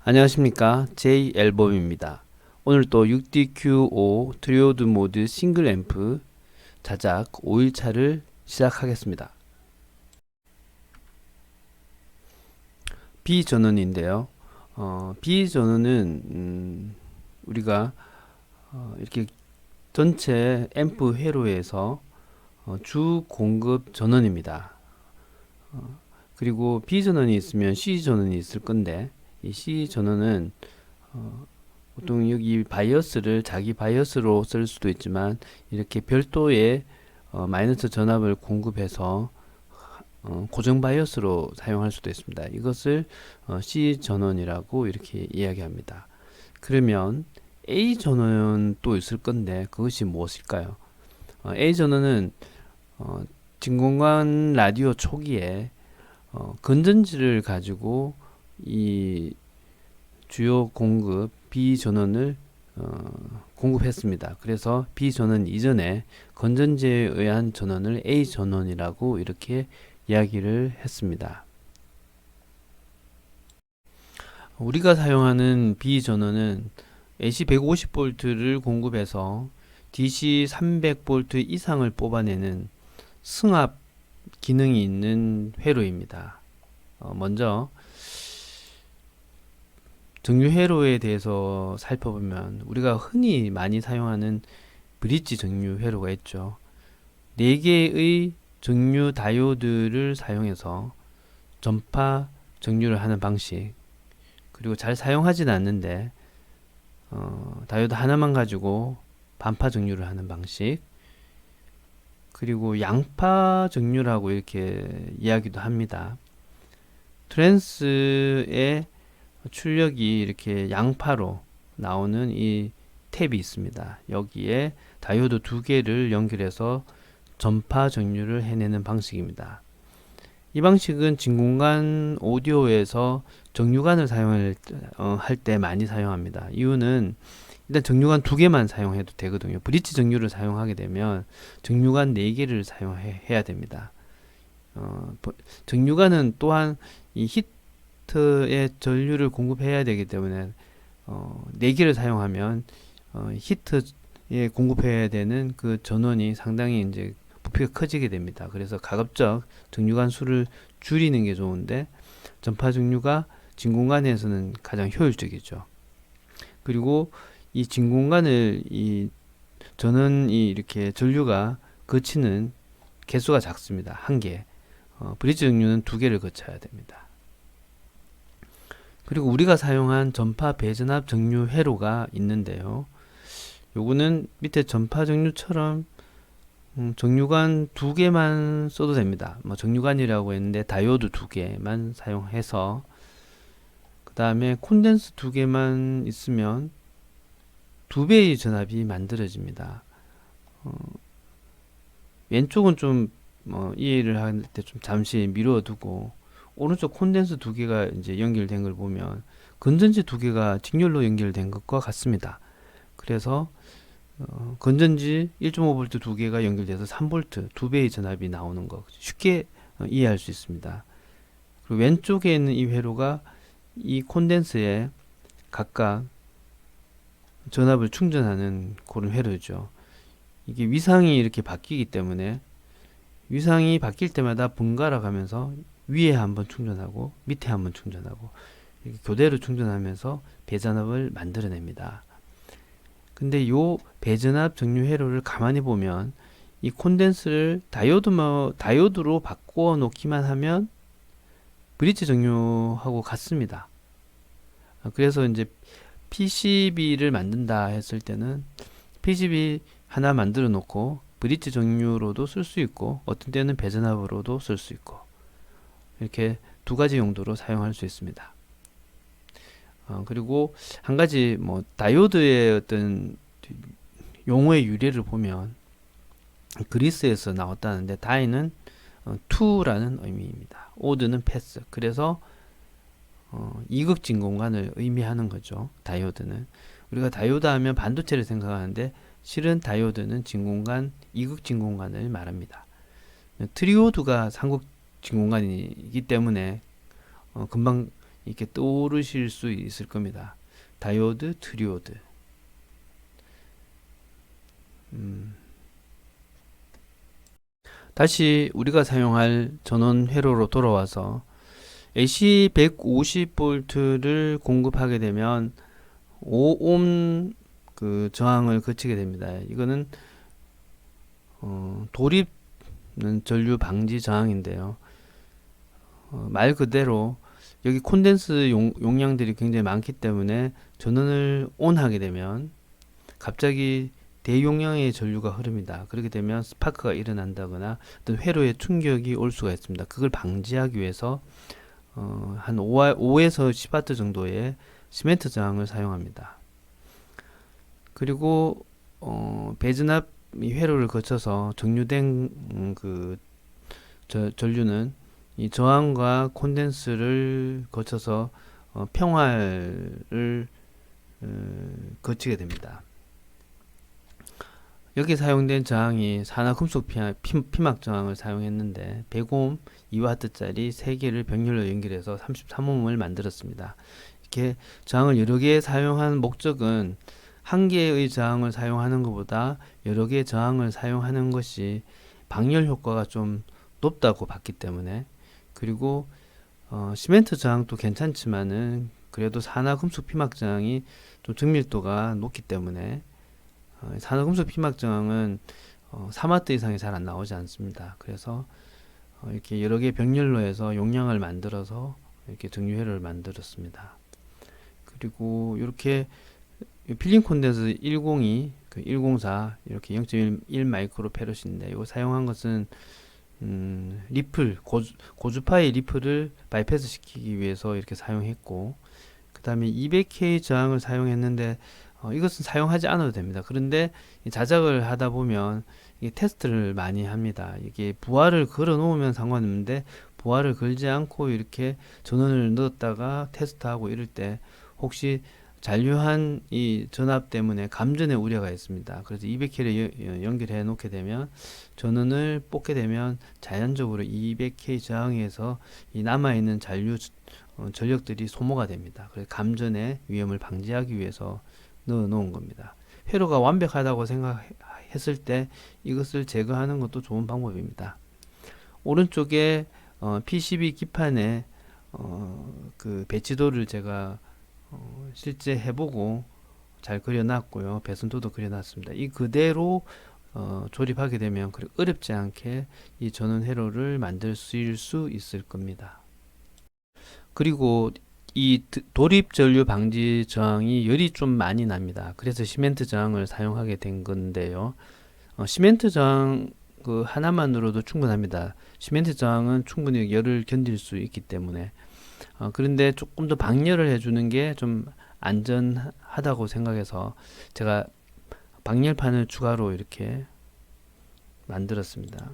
안녕하십니까, J 앨범입니다. 오늘 또 6DQ5 트리오드 모드 싱글 앰프 자작 5일차를 시작하겠습니다. B 전원인데요. B 전원은 우리가 이렇게 전체 앰프 회로에서 주 공급 전원입니다. 그리고 B 전원이 있으면 C 전원이 있을 건데, 이 C 전원은 보통 여기 바이어스를 자기 바이어스로 쓸 수도 있지만, 이렇게 별도의 마이너스 전압을 공급해서 고정 바이어스로 사용할 수도 있습니다. 이것을 C 전원이라고 이렇게 이야기합니다. 그러면 A 전원도 있을 건데, 그것이 무엇일까요? A 전원은 진공관 라디오 초기에 건전지를 가지고 이 주요 공급 B 전원을 공급했습니다. 그래서 B 전원 이전에 건전지에 의한 전원을 A 전원이라고 이렇게 이야기를 했습니다. 우리가 사용하는 B 전원은 AC 150V를 공급해서 DC 300V 이상을 뽑아내는 승합 기능이 있는 회로입니다. 먼저 정류 회로에 대해서 살펴보면, 우리가 흔히 많이 사용하는 브릿지 정류 회로가 있죠. 4개의 정류 다이오드를 사용해서 전파 정류를 하는 방식, 그리고 잘 사용하진 않는데 다이오드 하나만 가지고 반파 정류를 하는 방식, 그리고 양파 정류라고 이렇게 이야기도 합니다. 트랜스의 출력이 이렇게 양파로 나오는 이 탭이 있습니다. 여기에 다이오드 2개를 연결해서 전파 정류를 해내는 방식입니다. 이 방식은 진공관 오디오에서 정류관을 사용할 때 많이 사용합니다. 이유는 일단 정류관 2개만 사용해도 되거든요. 브릿지 정류를 사용하게 되면 정류관 4개를 사용해야 됩니다. 정류관은 또한 이 히트의 전류를 공급해야 되기 때문에 4개를 사용하면 히트에 공급해야 되는 그 전원이 상당히 이제 부피가 커지게 됩니다. 그래서 가급적 정류관 수를 줄이는 게 좋은데, 전파 정류가 진공관에서는 가장 효율적이죠. 그리고 이 진공관을 이 전원이 이렇게 전류가 거치는 개수가 작습니다. 1개. 브릿지 정류는 2개를 거쳐야 됩니다. 그리고 우리가 사용한 전파 배전압 정류 회로가 있는데요. 요거는 밑에 전파 정류처럼 정류관 2개만 써도 됩니다. 뭐 정류관이라고 했는데 다이오드 2개만 사용해서, 그 다음에 콘덴스 2개만 있으면 2배의 전압이 만들어집니다. 왼쪽은 좀 이해를 할 때 좀 잠시 미뤄두고, 오른쪽 콘덴스 2개가 이제 연결된 걸 보면 건전지 2개가 직렬로 연결된 것과 같습니다. 그래서 건전지 1.5V 2개가 연결돼서 3V 2배의 전압이 나오는 거 쉽게 이해할 수 있습니다. 그리고 왼쪽에 있는 이 회로가 이 콘덴스에 각각 전압을 충전하는 그런 회로죠. 이게 위상이 이렇게 바뀌기 때문에, 위상이 바뀔 때마다 번갈아 가면서 위에 한번 충전하고 밑에 한번 충전하고 이렇게 교대로 충전하면서 배전압을 만들어냅니다. 근데 요 배전압 정류 회로를 가만히 보면 이 콘덴스를 다이오드로 바꾸어 놓기만 하면 브릿지 정류하고 같습니다. 그래서 이제 PCB를 만든다 했을 때는 PCB 하나 만들어 놓고 브릿지 정류로도 쓸 수 있고, 어떤 때는 배전압으로도 쓸 수 있고, 이렇게 2가지 용도로 사용할 수 있습니다. 그리고 한 가지 다이오드의 어떤 용어의 유래를 보면 그리스에서 나왔다는데, 다이는 to라는 의미입니다. 오드는 패스. 그래서 이극 진공관을 의미하는 거죠. 다이오드는. 우리가 다이오드 하면 반도체를 생각하는데, 실은 다이오드는 진공관, 이극 진공관을 말합니다. 트리오드가 삼극 진공관이기 때문에 금방 이렇게 떠오르실 수 있을 겁니다. 다이오드, 트리오드. 다시 우리가 사용할 전원 회로로 돌아와서 AC 150V를 공급하게 되면 5옴 그 저항을 거치게 됩니다. 이거는 돌입 전류 방지 저항인데요. 말 그대로 여기 콘덴스 용량들이 굉장히 많기 때문에 전원을 ON 하게 되면 갑자기 대용량의 전류가 흐릅니다. 그렇게 되면 스파크가 일어난다거나 어떤 회로에 충격이 올 수가 있습니다. 그걸 방지하기 위해서 한 5에서 10W 정도의 시멘트 저항을 사용합니다. 그리고 배전압 회로를 거쳐서 정류된 그 전류는 이 저항과 콘덴스를 거쳐서 평활을 거치게 됩니다. 여기 사용된 저항이 산화금속 피막 저항을 사용했는데 100옴 2W짜리 3개를 병렬로 연결해서 33옴을 만들었습니다. 이렇게 저항을 여러 개 사용한 목적은 한 개의 저항을 사용하는 것보다 여러 개의 저항을 사용하는 것이 방열 효과가 좀 높다고 봤기 때문에, 그리고 시멘트 저항도 괜찮지만은 그래도 산화금속 피막 저항이 좀 정밀도가 높기 때문에 산화금속 피막 저항은 3W 이상이 잘 안 나오지 않습니다. 그래서 이렇게 여러 개 병렬로 해서 용량을 만들어서 이렇게 정류회로를 만들었습니다. 그리고 이렇게 필름 콘덴서 102, 104 이렇게 0.1 마이크로 페롯인데 이거 사용한 것은 리플 고주파의 리플을 바이패스 시키기 위해서 이렇게 사용했고, 그 다음에 200K 저항을 사용했는데 이것은 사용하지 않아도 됩니다. 그런데 자작을 하다 보면 이게 테스트를 많이 합니다. 이게 부하를 걸어 놓으면 상관없는데 부하를 걸지 않고 이렇게 전원을 넣었다가 테스트하고 이럴 때 혹시 잔류한 이 전압 때문에 감전의 우려가 있습니다. 그래서 200K를 연결해 놓게 되면 전원을 뽑게 되면 자연적으로 200K 저항에서 이 남아있는 잔류 전력들이 소모가 됩니다. 그래서 감전의 위험을 방지하기 위해서 넣어 놓은 겁니다. 회로가 완벽하다고 생각했을 때 이것을 제거하는 것도 좋은 방법입니다. 오른쪽에 PCB 기판에 그 배치도를 제가 실제 해보고 잘 그려놨고요. 배선도도 그려놨습니다. 이 그대로 조립하게 되면 어렵지 않게 이 전원 회로를 만들 수 있을 겁니다. 그리고 이 돌입 전류 방지 저항이 열이 좀 많이 납니다. 그래서 시멘트 저항을 사용하게 된 건데요. 시멘트 저항 그 하나만으로도 충분합니다. 시멘트 저항은 충분히 열을 견딜 수 있기 때문에. 그런데 조금 더 방열을 해주는 게 좀 안전하다고 생각해서 제가 방열판을 추가로 이렇게 만들었습니다.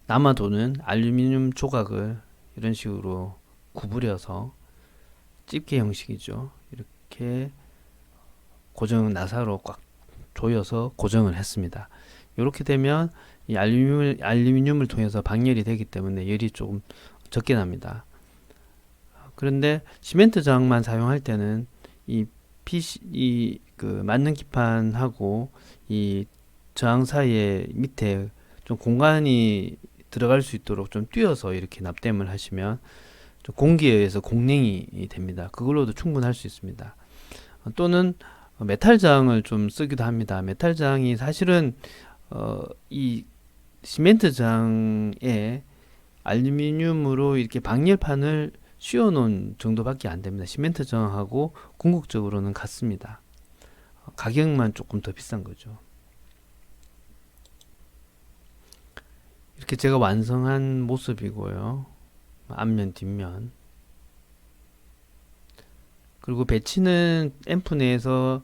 남아도는 알루미늄 조각을 이런 식으로 구부려서 집게 형식이죠. 이렇게 나사로 꽉 조여서 고정을 했습니다. 이렇게 되면 이 알루미늄을 통해서 방열이 되기 때문에 열이 조금 적게 납니다. 그런데 시멘트 저항만 사용할 때는 그 맞는 기판하고 이 저항 사이에 밑에 좀 공간이 들어갈 수 있도록 좀 띄어서 이렇게 납땜을 하시면 좀 공기에 의해서 공냉이 됩니다. 그걸로도 충분할 수 있습니다. 또는 메탈 저항을 좀 쓰기도 합니다. 메탈 저항이 사실은 이 시멘트 저항에 알루미늄으로 이렇게 방열판을 씌워 놓은 정도밖에 안 됩니다. 시멘트 저항하고 궁극적으로는 같습니다. 가격만 조금 더 비싼 거죠. 이렇게 제가 완성한 모습이고요. 앞면 뒷면. 그리고 배치는 앰프 내에서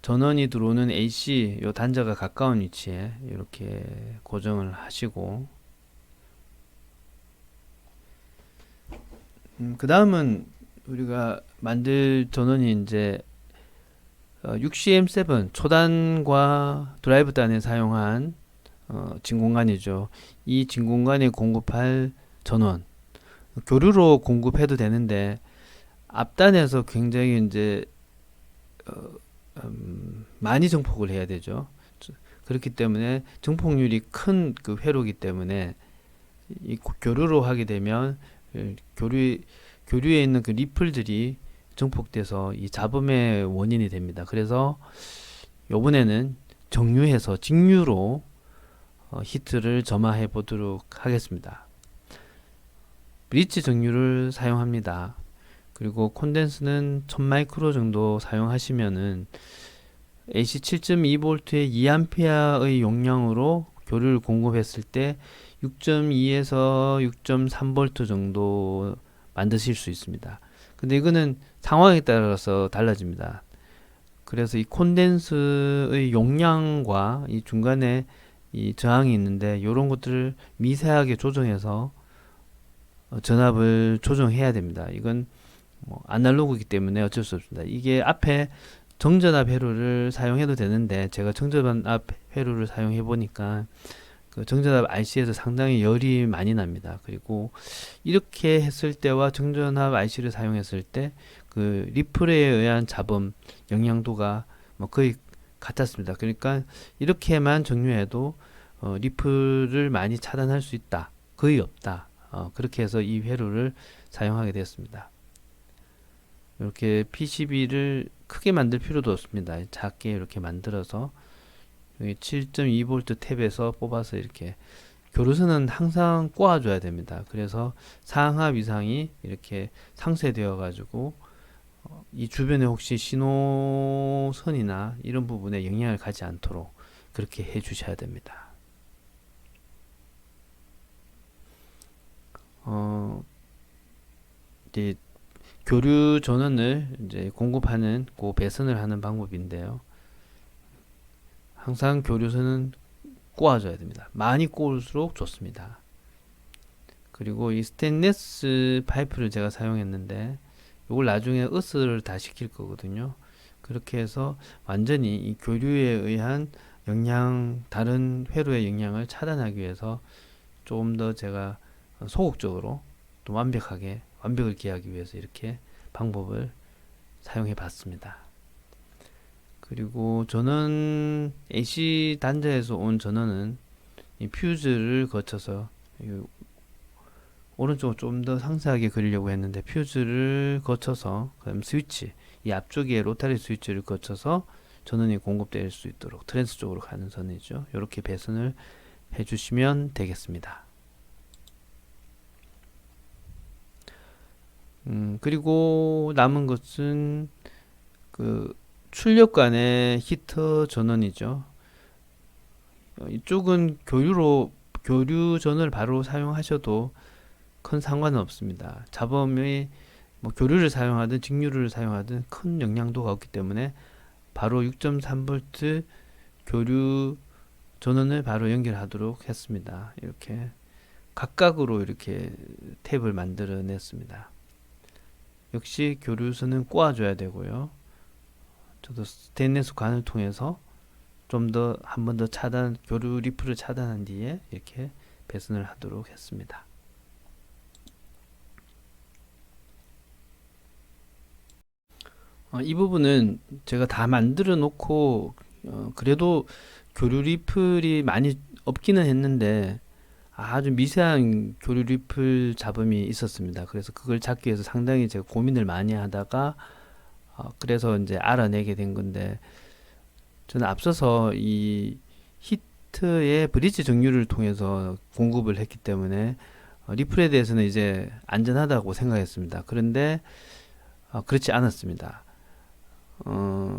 전원이 들어오는 AC 요 단자가 가까운 위치에 이렇게 고정을 하시고, 그 다음은 우리가 만들 전원이 이제 UCM7 초단과 드라이브단에 사용한 진공관이죠. 이 진공관에 공급할 전원, 교류로 공급해도 되는데 앞단에서 굉장히 이제 많이 정폭을 해야 되죠. 그렇기 때문에 정폭률이 큰 그 회로이기 때문에 이 교류로 하게 되면 교류에 있는 그 리플들이 증폭돼서 이 잡음의 원인이 됩니다. 그래서 요번에는 정유해서 직유로 히트를 점화해 보도록 하겠습니다. 브릿지 정유를 사용합니다. 그리고 콘덴스는 1000마이크로 정도 사용하시면은 AC 7.2V의 2A의 용량으로 교류를 공급했을 때 6.2에서 6.3V 정도 만드실 수 있습니다. 근데 이거는 상황에 따라서 달라집니다. 그래서 이 콘덴스의 용량과 이 중간에 이 저항이 있는데 이런 것들을 미세하게 조정해서 전압을 조정해야 됩니다. 이건 뭐 아날로그이기 때문에 어쩔 수 없습니다. 이게 앞에 정전압 회로를 사용해도 되는데 제가 정전압 회로를 사용해 보니까 그 정전압 IC에서 상당히 열이 많이 납니다. 그리고 이렇게 했을 때와 정전압 IC를 사용했을 때 그 리플에 의한 잡음 영향도가 뭐 거의 같았습니다. 그러니까 이렇게만 정류해도 리플을 많이 차단할 수 있다. 거의 없다. 그렇게 해서 이 회로를 사용하게 되었습니다. 이렇게 PCB를 크게 만들 필요도 없습니다. 작게 이렇게 만들어서 7.2V 탭에서 뽑아서 이렇게 교류선은 항상 꼬아줘야 됩니다. 그래서 상하 위상이 이렇게 상쇄되어 가지고 이 주변에 혹시 신호선이나 이런 부분에 영향을 가지 않도록 그렇게 해 주셔야 됩니다. 이제 교류 전원을 이제 공급하는 그 배선을 하는 방법인데요. 항상 교류선은 꼬아줘야 됩니다. 많이 꼬을수록 좋습니다. 그리고 이 스테인리스 파이프를 제가 사용했는데 이걸 나중에 으스를 다 시킬 거거든요. 그렇게 해서 완전히 이 교류에 의한 다른 회로의 영향을 차단하기 위해서 조금 더 제가 소극적으로 또 완벽을 기하기 위해서 이렇게 방법을 사용해 봤습니다. 그리고 전원 AC 단자에서 온 전원은 이 퓨즈를 거쳐서 오른쪽을 좀 더 상세하게 그리려고 했는데 퓨즈를 거쳐서 그다음 스위치 이 앞쪽에 로타리 스위치를 거쳐서 전원이 공급될 수 있도록 트랜스 쪽으로 가는 선이죠. 이렇게 배선을 해주시면 되겠습니다. 그리고 남은 것은 그 출력관의 히터 전원이죠. 이쪽은 교류 전원을 바로 사용하셔도 큰 상관은 없습니다. 잡음이 뭐 교류를 사용하든 직류를 사용하든 큰 영향도가 없기 때문에 바로 6.3V 교류 전원을 바로 연결하도록 했습니다. 이렇게 각각으로 이렇게 탭을 만들어 냈습니다. 역시 교류선은 꼬아줘야 되고요. 저도 스테인리스 관을 통해서 좀 더 한 번 더 교류 리플을 차단한 뒤에 이렇게 배선을 하도록 했습니다. 이 부분은 제가 다 만들어 놓고 그래도 교류 리플이 많이 없기는 했는데 아주 미세한 교류 리플 잡음이 있었습니다. 그래서 그걸 찾기 위해서 상당히 제가 고민을 많이 하다가 그래서 이제 알아내게 된 건데 저는 앞서서 이 히트의 브릿지 정류를 통해서 공급을 했기 때문에 리플에 대해서는 이제 안전하다고 생각했습니다. 그런데 그렇지 않았습니다.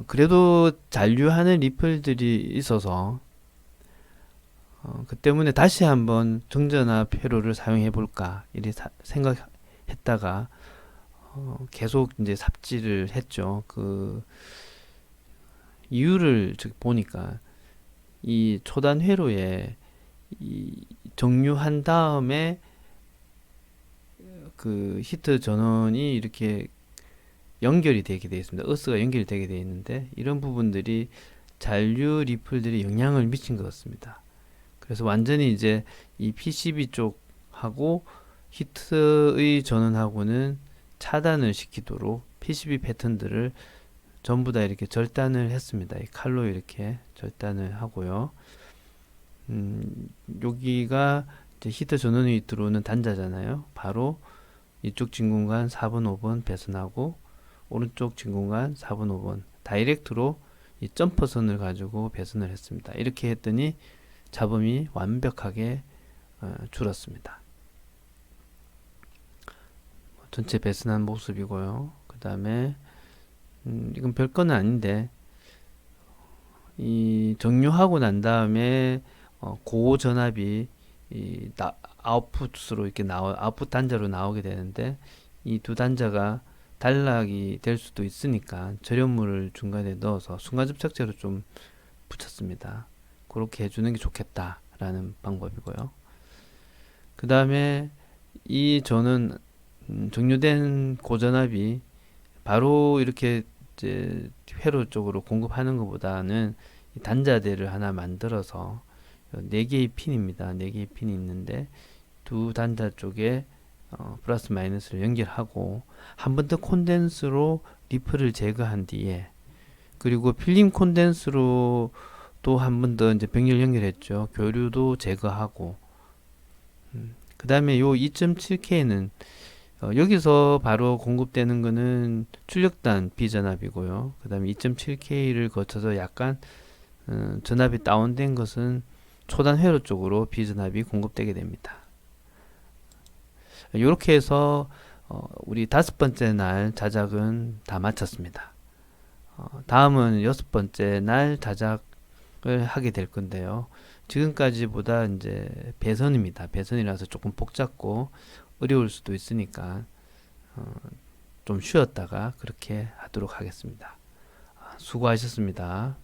그래도 잔류하는 리플들이 있어서 그 때문에 다시 한번 정전압 회로를 사용해 볼까 이렇게 생각했다가 계속 이제 삽질을 했죠. 그 이유를 보니까 이 초단 회로에 이 정류한 다음에 그 히트 전원이 이렇게 연결이 되게 되어 있습니다. 어스가 연결이 되게 되어 있는데 이런 부분들이 잔류 리플들이 영향을 미친 것 같습니다. 그래서 완전히 이제 이 PCB 쪽하고 히트의 전원하고는 차단을 시키도록 PCB 패턴들을 전부 다 이렇게 절단을 했습니다. 이 칼로 이렇게 절단을 하고요. 여기가 이제 히터 전원이 들어오는 단자잖아요. 바로 이쪽 진공관 4번, 5번 배선하고 오른쪽 진공관 4번, 5번 다이렉트로 이 점퍼선을 가지고 배선을 했습니다. 이렇게 했더니 잡음이 완벽하게 줄었습니다. 전체 배선한 모습이고요. 그 다음에 이건 별거는 아닌데 이 정류하고 난 다음에 고전압이 아웃풋으로 이렇게 아웃풋 단자로 나오게 되는데 이 두 단자가 단락이 될 수도 있으니까 절연물을 중간에 넣어서 순간접착제로 좀 붙였습니다. 그렇게 해주는 게 좋겠다라는 방법이고요. 그 다음에 이 전은 정류된 고전압이 바로 이렇게 이제 회로 쪽으로 공급하는 것보다는 단자대를 하나 만들어서 4개의 핀입니다. 4개의 핀이 있는데 두 단자 쪽에 플러스 마이너스를 연결하고 한 번 더 콘덴스로 리플을 제거한 뒤에 그리고 필름 콘덴스로 또 한 번 더 이제 병렬 연결했죠. 교류도 제거하고 그 다음에 요 2.7K는 여기서 바로 공급되는 거는 출력단 비전압이고요. 그 다음에 2.7K를 거쳐서 약간 전압이 다운된 것은 초단 회로 쪽으로 비전압이 공급되게 됩니다. 이렇게 해서 우리 5번째 날 자작은 다 마쳤습니다. 다음은 6번째 날 자작을 하게 될 건데요. 지금까지보다 이제 배선입니다. 배선이라서 조금 복잡고 어려울 수도 있으니까 좀 쉬었다가 그렇게 하도록 하겠습니다. 수고하셨습니다.